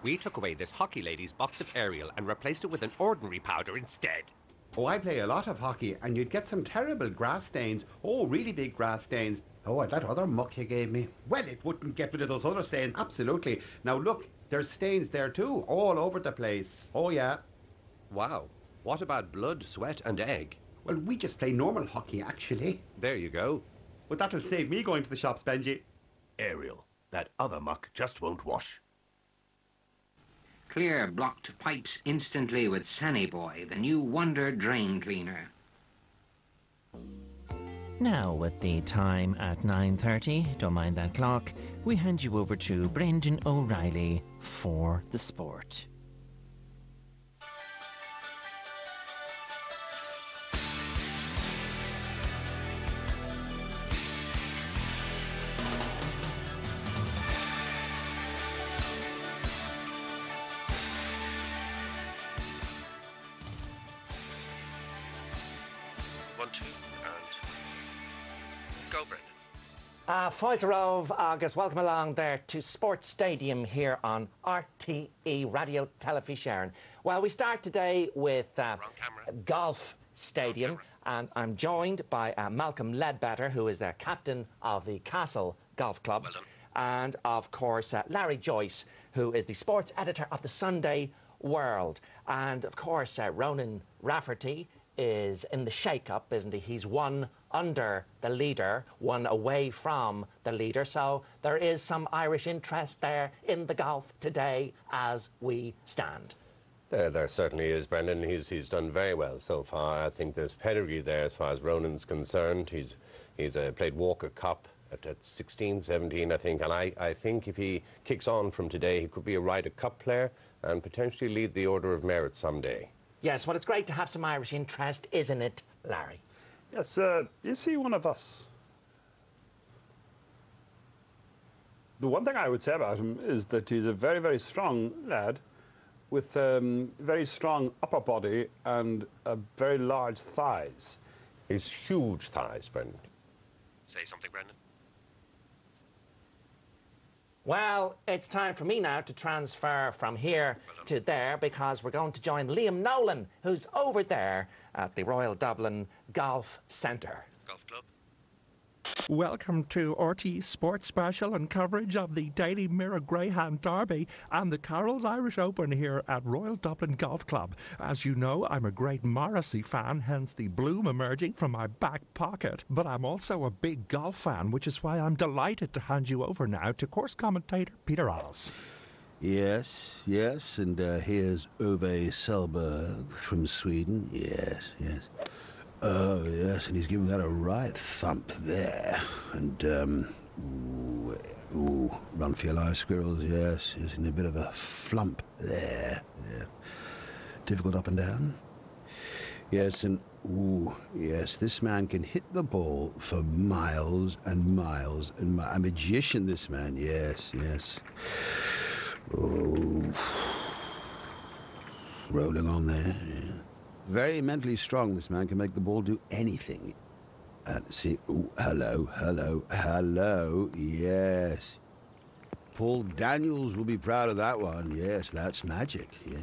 We took away this hockey lady's box of Ariel and replaced it with an ordinary powder instead. Oh, I play a lot of hockey, and you'd get some terrible grass stains. Oh, really big grass stains. Oh, that other muck you gave me. Well, it wouldn't get rid of those other stains. Absolutely. Now, look, there's stains there too, all over the place. Oh, yeah. Wow. What about blood, sweat and egg? Well, we just play normal hockey, actually. There you go. But that'll save me going to the shops, Benji. Ariel, that other muck just won't wash. Clear blocked pipes instantly with Sunny Boy, the new Wonder Drain Cleaner. Now, with the time at 9:30, don't mind that clock, we hand you over to Brendan O'Reilly for the sport. Fáilte August, welcome along there to Sports Stadium here on RTE Radio Television. Well, we start today with Golf Stadium, and I'm joined by Malcolm Ledbetter, who is the captain of the Castle Golf Club, and of course Larry Joyce, who is the sports editor of the Sunday World, and of course Ronan Rafferty is in the shake-up, isn't he? He's one under the leader, one away from the leader, so there is some Irish interest there in the golf today as we stand. There certainly is, Brendan. He's done very well so far. I think there's pedigree there as far as Ronan's concerned. He's played Walker Cup at 16, 17, I think, and I think if he kicks on from today, he could be a Ryder Cup player and potentially lead the Order of Merit someday. Yes, well, it's great to have some Irish interest, isn't it, Larry? Yes, is he one of us? The one thing I would say about him is that he's a very, very strong lad with very strong upper body and very large thighs. He's huge thighs, Brendan. Say something, Brendan. Well, it's time for me now to transfer from here to there because we're going to join Liam Nolan, who's over there at the Royal Dublin Golf Centre. Golf Club. Welcome to RT Sports Special and coverage of the Daily Mirror Greyhound Derby and the Carroll's Irish Open here at Royal Dublin Golf Club. As you know, I'm a great Morrissey fan, hence the bloom emerging from my back pocket. But I'm also a big golf fan, which is why I'm delighted to hand you over now to course commentator Peter Alls. Yes, and here's Ove Selberg from Sweden. Yes. Oh, yes, and he's giving that a right thump there. And, run for your life, squirrels, yes. He's in a bit of a flump there. Yeah. Difficult up and down. Yes, and, yes, this man can hit the ball for miles and miles and miles. A magician, this man, yes. Oh. Rolling on there, yeah. Very mentally strong, this man can make the ball do anything. See, hello, yes. Paul Daniels will be proud of that one, yes, that's magic, yeah.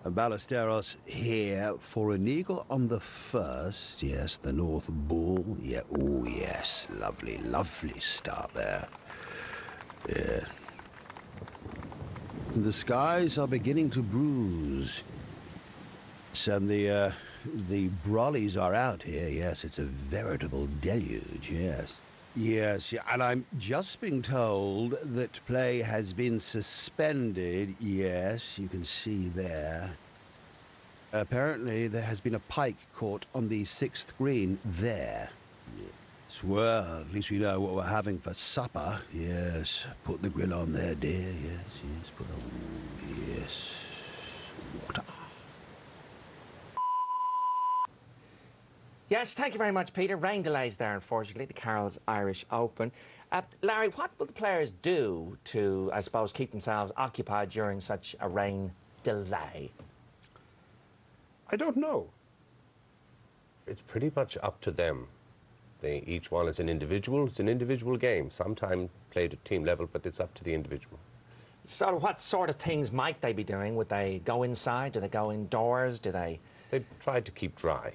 Ballesteros here for an eagle on the first, yes, the North Bull, yeah, oh yes, lovely start there, yeah. The skies are beginning to bruise. And the brollies are out here, yes, it's a veritable deluge, yes. Yes, yeah, and I'm just being told that play has been suspended, yes, you can see there. Apparently there has been a pike caught on the 6th green there. Yes. Well, at least we know what we're having for supper, yes. Put the grill on there, dear, yes, put on, yes, water. Yes, thank you very much, Peter. Rain delays there, unfortunately, the Carroll's Irish Open. Larry, what will the players do to, I suppose, keep themselves occupied during such a rain delay? I don't know. It's pretty much up to them. Each one is an individual. It's an individual game. Sometimes played at team level, but it's up to the individual. So what sort of things might they be doing? Would they go inside? Do they go indoors? Do they... They try to keep dry.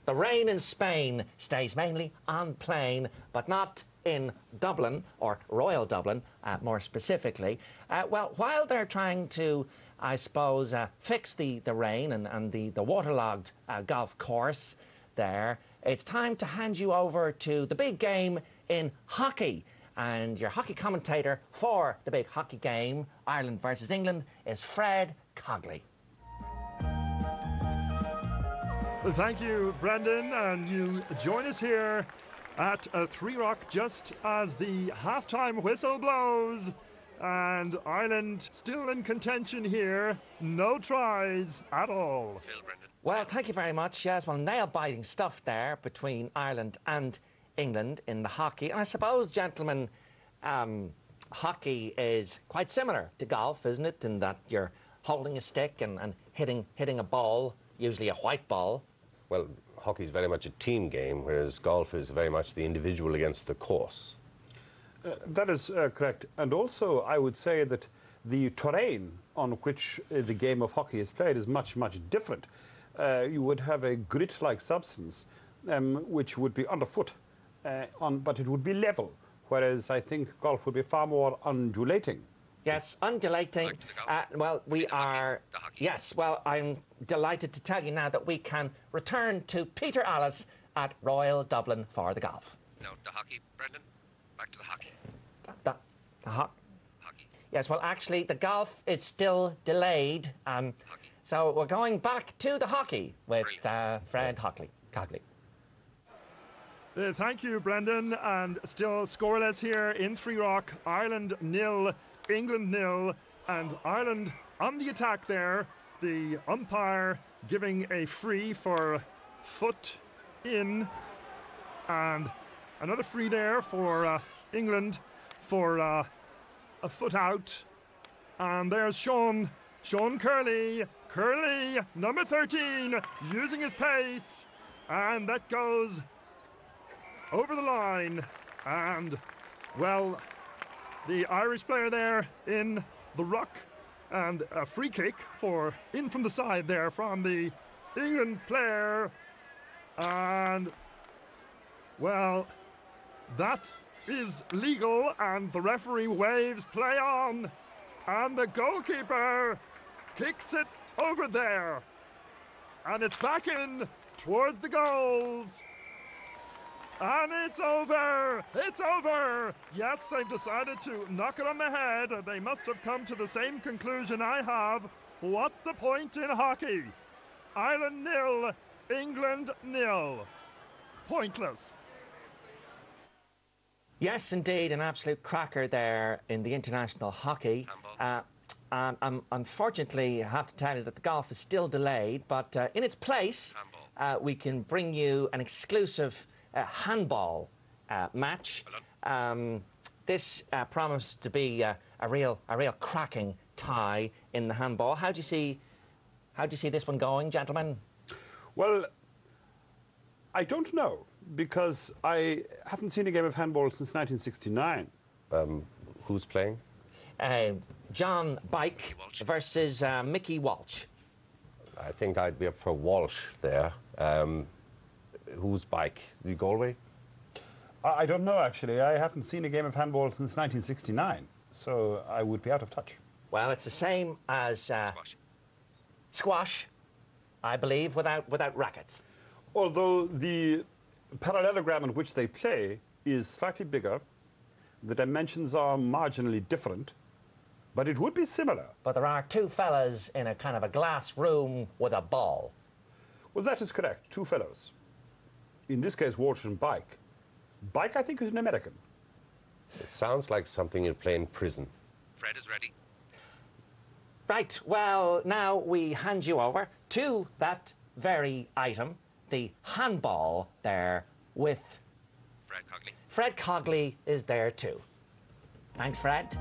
The rain in Spain stays mainly on plain, but not in Dublin, or Royal Dublin, more specifically. Well, while they're trying to, I suppose, fix the rain and the waterlogged golf course there, it's time to hand you over to the big game in hockey. And your hockey commentator for the big hockey game, Ireland versus England, is Fred Cogley. Thank you, Brendan, and you join us here at Three Rock just as the half-time whistle blows. And Ireland still in contention here. No tries at all. Phil, Brendan. Well, thank you very much. Yes, well, nail-biting stuff there between Ireland and England in the hockey. And I suppose, gentlemen, hockey is quite similar to golf, isn't it? In that you're holding a stick and hitting a ball, usually a white ball. Well, hockey is very much a team game, whereas golf is very much the individual against the course. That is correct. And also, I would say that the terrain on which the game of hockey is played is much, much different. You would have a grit-like substance, which would be underfoot, but it would be level, whereas I think golf would be far more undulating. Yes, undulating. Well, we are... Yes, well, I'm delighted to tell you now that we can return to Peter Alice at Royal Dublin for the golf. No, the hockey, Brendan. Back to the hockey. The hockey. Hockey. Yes, well, actually, the golf is still delayed. So we're going back to the hockey with Fred Cogley. Thank you, Brendan, and still scoreless here in Three Rock. Ireland 0, England 0, and Ireland on the attack there. The umpire giving a free for foot in, and another free there for England for a foot out. And there's Sean Curley, number 13, using his pace, and that goes over the line. And, well, the Irish player there in the ruck, and a free kick for in from the side there from the England player. And, well, that is legal, and the referee waves play on, and the goalkeeper kicks it over there, and it's back in towards the goals. And it's over! It's over! Yes, they've decided to knock it on the head. They must have come to the same conclusion I have. What's the point in hockey? Ireland 0, England 0. Pointless. Yes, indeed, an absolute cracker there in the international hockey. Unfortunately, I have to tell you that the golf is still delayed, but in its place, we can bring you an exclusive handball match. This promised to be a real cracking tie in the handball. How do you see this one going, gentlemen? Well, I don't know, because I haven't seen a game of handball since 1969. Who's playing? John Bike versus Mickey Walsh. I think I'd be up for Walsh there. Who's Bike? The Galway? I don't know, actually. I haven't seen a game of handball since 1969, so I would be out of touch. Well, it's the same as squash, I believe, without rackets. Although the parallelogram in which they play is slightly bigger, the dimensions are marginally different, but it would be similar. But there are two fellas in a kind of a glass room with a ball. Well, that is correct. Two fellows. In this case, Walsh and Bike. Bike, I think, is an American. It sounds like something you'd play in prison. Fred is ready. Right, well, now we hand you over to that very item, the handball there with... Fred Cogley. Fred Cogley is there too. Thanks, Fred.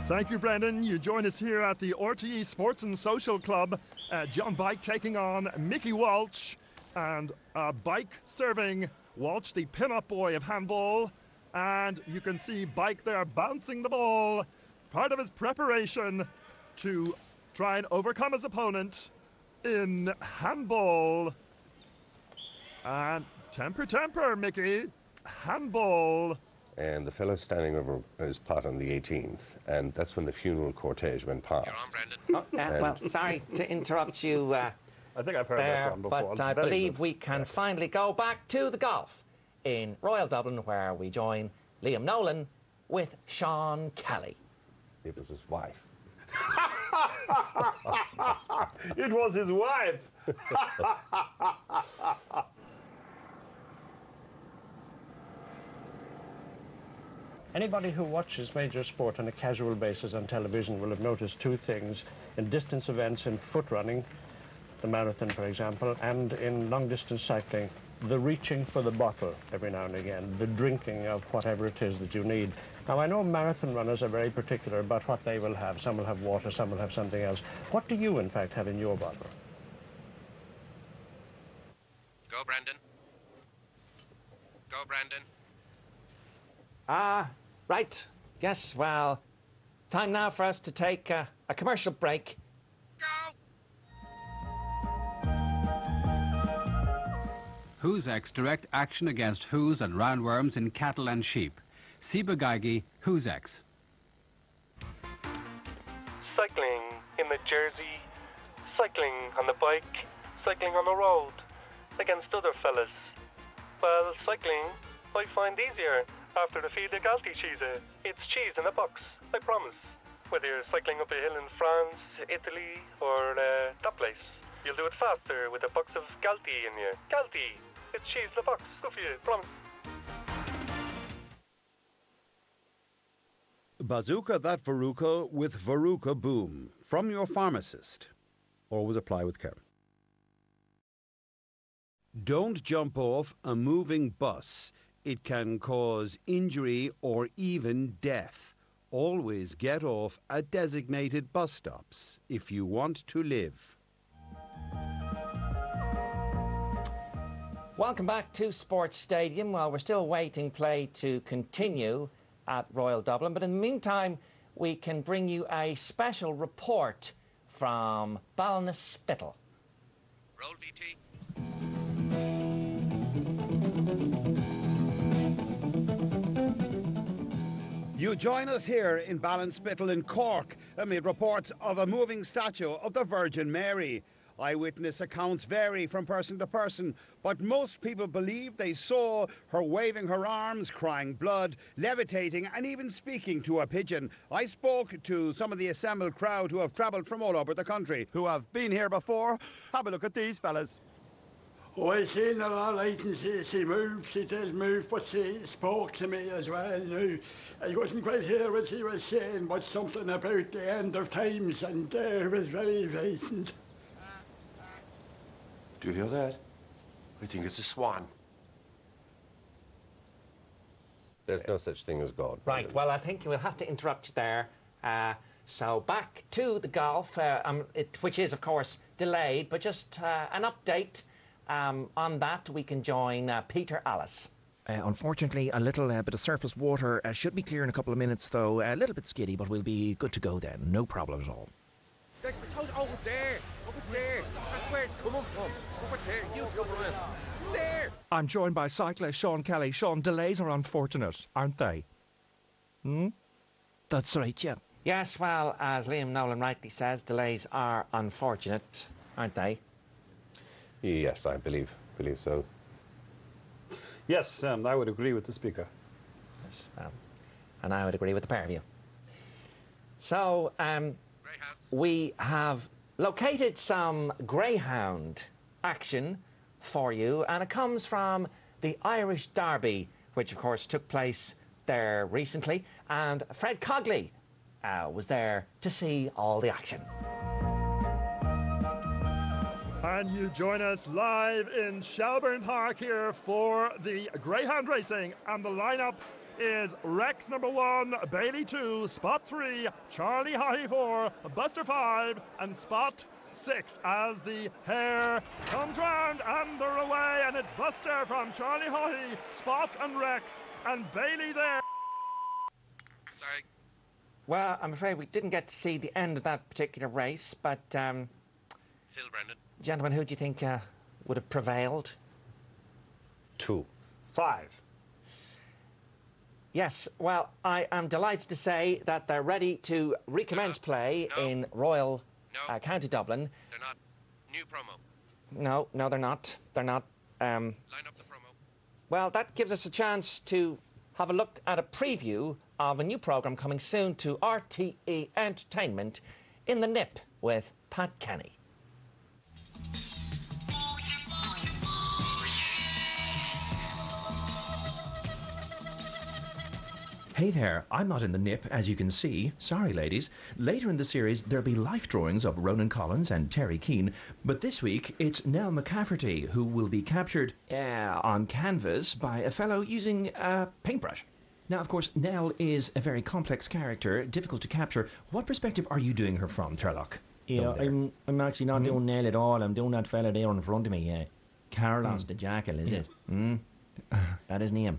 Thank you, Brendan. You join us here at the RTE Sports and Social Club. John Bike taking on Mickey Walsh, and Bike serving Walsh, the pin-up boy of handball. And you can see Bike there bouncing the ball, part of his preparation to try and overcome his opponent in handball. And temper, Mickey. Handball. And the fellow standing over his pot on the 18th, and that's when the funeral cortege went past. You're on, Brendan. Well, sorry to interrupt you I think I've heard there, that one before. but It's I very believe good. we can finally go back to the golf in Royal Dublin, where we join Liam Nolan with Sean Kelly. It was his wife. It was his wife. Anybody who watches major sport on a casual basis on television will have noticed two things in distance events in foot running, the marathon, for example, and in long-distance cycling, the reaching for the bottle every now and again, the drinking of whatever it is that you need. Now, I know marathon runners are very particular about what they will have. Some will have water, some will have something else. What do you, in fact, have in your bottle? Go, Brendan. Go, Brendan. Right. Yes, well, time now for us to take a commercial break. Go! Huzax direct action against whoos and roundworms in cattle and sheep. Sibagagi Huzax. Cycling in the Jersey, cycling on the bike, cycling on the road, against other fellas. Well, cycling I find easier after the feed of Galti cheese. It's cheese in a box, I promise. Whether you're cycling up a hill in France, Italy, or that place, you'll do it faster with a box of Galti in you. Galti, it's cheese in a box. Good for you, promise. Bazooka that Veruca with Veruca Boom. From your pharmacist. Always apply with care. Don't jump off a moving bus. It can cause injury or even death. Always get off at designated bus stops if you want to live. Welcome back to Sports Stadium. Well, we're still waiting play to continue at Royal Dublin, but in the meantime, we can bring you a special report from Ballinasspittle. Roll, VT. You join us here in Ballinasspittle in Cork amid reports of a moving statue of the Virgin Mary. Eyewitness accounts vary from person to person, but most people believe they saw her waving her arms, crying blood, levitating and even speaking to a pigeon. I spoke to some of the assembled crowd who have travelled from all over the country, who have been here before. Have a look at these fellas. Oh, I seen her all right, and she moves, she does move, but she spoke to me as well. Now, I wasn't quite hear what she was saying, but something about the end of times, and it was very frightened. Do you hear that? I think it's a swan. There's no such thing as God. Right, well, I think we'll have to interrupt you there. So back to the golf, which is, of course, delayed, but just an update on that. We can join Peter Alice. Unfortunately, a little bit of surface water should be clear in a couple of minutes, though. A little bit skiddy, but we'll be good to go then. No problem at all. Over there! Over there! That's where it's coming from! Over there! You go around! There! I'm joined by cyclist Sean Kelly. Sean, delays are unfortunate, aren't they? That's right, yeah. Yes, well, as Liam Nolan rightly says, delays are unfortunate, aren't they? Yes, I believe so. Yes, I would agree with the speaker. Yes, and I would agree with the pair of you. So, we have located some greyhound action for you, and it comes from the Irish Derby, which of course took place there recently, and Fred Cogley was there to see all the action. And you join us live in Shelbourne Park here for the greyhound racing, and the lineup is Rex number 1, Bailey 2, Spot 3, Charlie High 4, Buster 5, and Spot 6 as the hare comes round and they're away, and it's Buster from Charlie High, Spot and Rex, and Bailey there. Sorry. Well, I'm afraid we didn't get to see the end of that particular race, but Phil, Brendan. gentlemen, who do you think would have prevailed? 2. 5. Yes, well, I am delighted to say that they're ready to recommence play in Royal County Dublin. They're not. New promo. No, they're not. They're not. Line up the promo. Well, that gives us a chance to have a look at a preview of a new programme coming soon to RTE Entertainment, In the Nip with Pat Kenny. Hey there, I'm not in the nip, as you can see. Sorry, ladies. Later in the series, there'll be life drawings of Ronan Collins and Terry Keane, but this week, it's Nell McCafferty who will be captured on canvas by a fellow using a paintbrush. Now, of course, Nell is a very complex character, difficult to capture. What perspective are you doing her from, Turlock? Yeah, I'm actually not doing Nell at all. I'm doing that fella there in front of me, yeah. Carlos the Jackal, is it? That is him.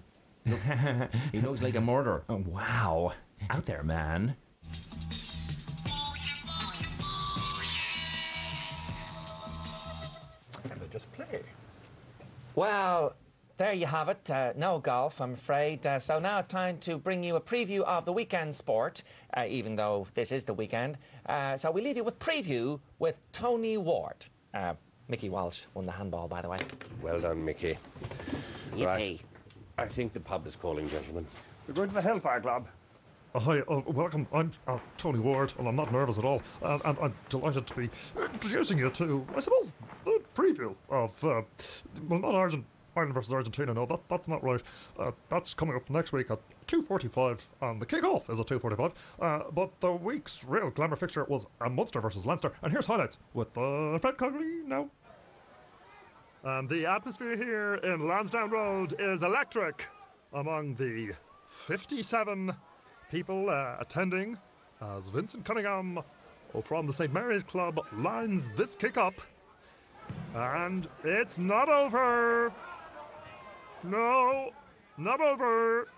He looks like a murderer. Oh, wow. Out there, man. Can they just play? Well, there you have it. No golf, I'm afraid. So now it's time to bring you a preview of the weekend sport, even though this is the weekend. So we leave you with preview with Tony Ward. Mickey Walsh won the handball, by the way. Well done, Mickey. Yippee. Right. I think the pub is calling, gentlemen. We're going to the Hellfire Club. Hi, welcome. I'm Tony Ward, and I'm not nervous at all. And I'm delighted to be introducing you to, I suppose, the preview of, well, not Ireland versus Argentina, no, that's not right. That's coming up next week at 2:45, and the kick-off is at 2:45. But the week's real glamour fixture was Munster versus Leinster, and here's highlights with Fred Cogley now. And the atmosphere here in Lansdowne Road is electric among the 57 people attending as Vincent Cunningham from the St. Mary's Club lines this kick up. And it's not over. No, not over.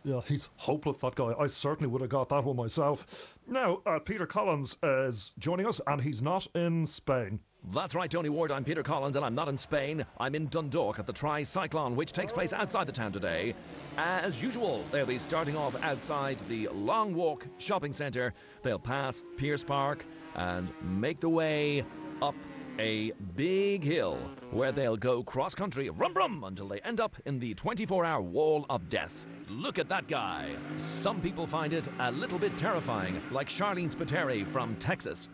Yeah, he's hopeless, that guy. I certainly would have got that one myself. Now, Peter Collins is joining us, and he's not in Spain. That's right, Tony Ward. I'm Peter Collins, and I'm not in Spain. I'm in Dundalk at the Tri-Cyclone, which takes place outside the town today. As usual, they'll be starting off outside the Long Walk shopping centre. They'll pass Pierce Park and make the way up a big hill where they'll go cross-country, rum-rum, until they end up in the 24-hour wall of death. Look at that guy. Some people find it a little bit terrifying, like Charlene Spiteri from Texas.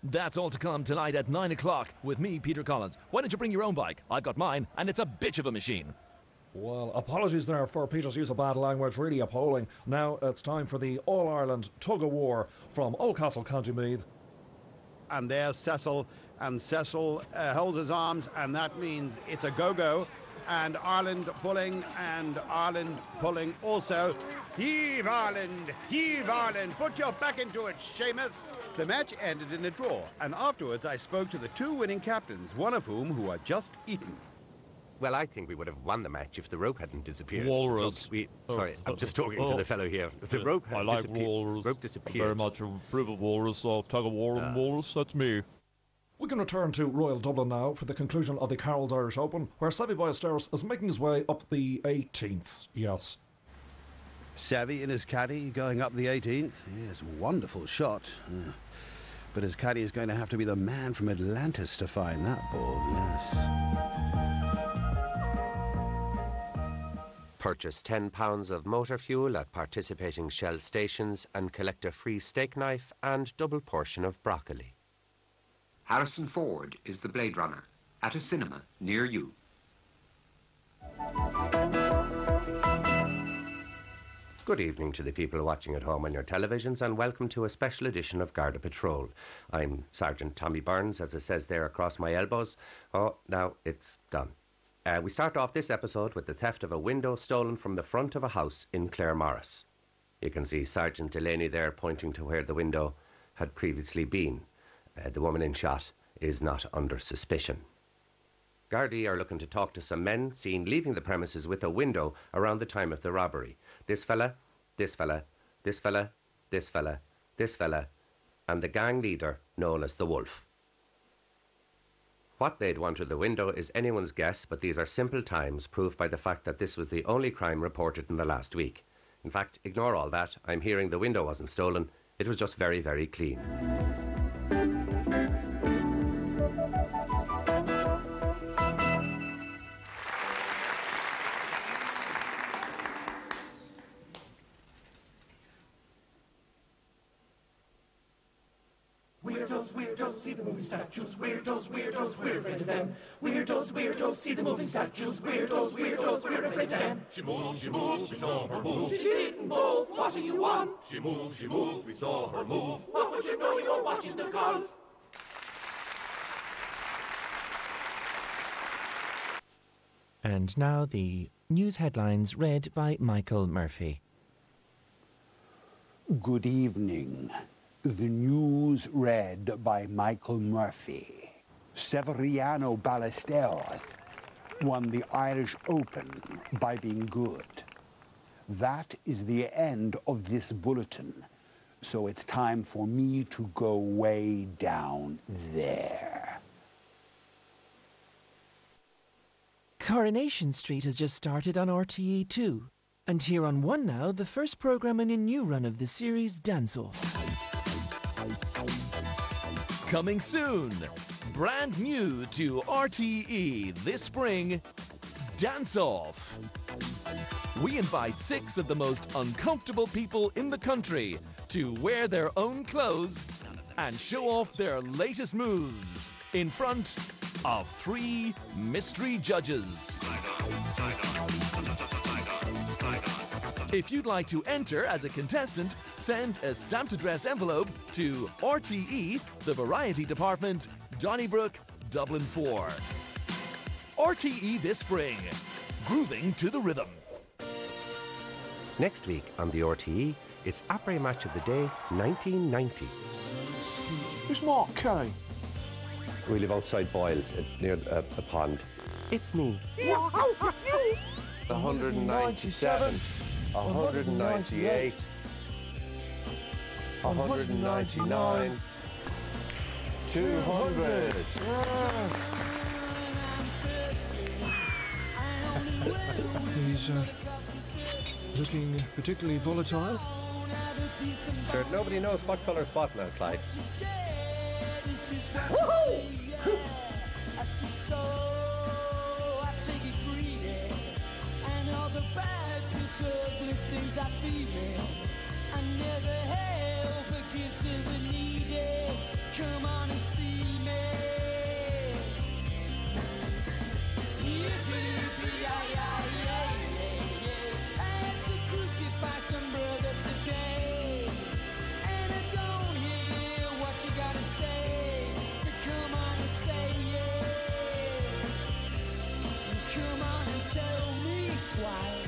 That's all to come tonight at 9 o'clock with me, Peter Collins. Why don't you bring your own bike? I've got mine, and it's a bitch of a machine. Well, apologies there for Peter's use of bad language, really appalling. Now it's time for the All-Ireland Tug-of-War from Oldcastle, County Meath. And there's Cecil, and Cecil holds his arms, and that means it's a go-go. And Ireland pulling also. Heave Ireland, put your back into it, Seamus. The match ended in a draw, and afterwards I spoke to the two winning captains, one of whom who had just eaten. Well, I think we would have won the match if the rope hadn't disappeared. Walrus. Look, sorry, I'm just talking to the fellow here. The rope had disappeared. Walrus. Rope disappeared. I very much approve of Walrus, so tug of war and Walrus, that's me. We can return to Royal Dublin now for the conclusion of the Carroll's Irish Open, where Seve Ballesteros is making his way up the 18th. Yes. Seve in his caddy going up the 18th. Yes, wonderful shot. But his caddy is going to have to be the man from Atlantis to find that ball, yes. Purchase £10 of motor fuel at participating Shell stations and collect a free steak knife and double portion of broccoli. Harrison Ford is the Blade Runner at a cinema near you. Good evening to the people watching at home on your televisions, and welcome to a special edition of Garda Patrol. I'm Sergeant Tommy Burns, as it says there across my elbows. Oh, now it's done. We start off this episode with the theft of a window stolen from the front of a house in Claremorris. You can see Sergeant Delaney there pointing to where the window had previously been. The woman in shot is not under suspicion. Gardaí are looking to talk to some men seen leaving the premises with a window around the time of the robbery. This fella, this fella, this fella, this fella, this fella, and the gang leader known as the Wolf. What they'd want with the window is anyone's guess, but these are simple times proved by the fact that this was the only crime reported in the last week. In fact, ignore all that. I'm hearing the window wasn't stolen. It was just very, very clean. Weirdos, weirdos, see the moving statues. Weirdos, weirdos, we're afraid of them. Weirdos, weirdos, see the moving statues. Weirdos, weirdos, we're afraid of them. She moves, we saw her move. She's eating both, what are you on? She moves, we saw her move. What would you know, you're watching the golf. And now the news headlines read by Michael Murphy. Good evening. The news read by Michael Murphy. Severiano Ballesteros won the Irish Open by being good. That is the end of this bulletin, so it's time for me to go way down there. Coronation Street has just started on RTE2. And here on One Now, the first programme in a new run of the series Dance Off. Coming soon, brand new to RTE this spring, Dance Off. We invite 6 of the most uncomfortable people in the country to wear their own clothes and show off their latest moves in front of 3 mystery judges. If you'd like to enter as a contestant, send a stamped address envelope to RTE, the Variety Department, Donnybrook, Dublin 4. RTE this spring, grooving to the rhythm. Next week on the RTE, it's Apres Match of the Day 1990. Who's Mark Kelly? We live outside Boyle, near a pond. It's me. 197. 198, 199, 200. He's looking particularly volatile. Sure, nobody knows what colour spot now, Clyde. Things I feel, I never help but give to the needy. Come on and see me. Yippee, I had to crucify some brother today, and I don't hear what you gotta say. So come on and say yeah. Come on and tell me twice.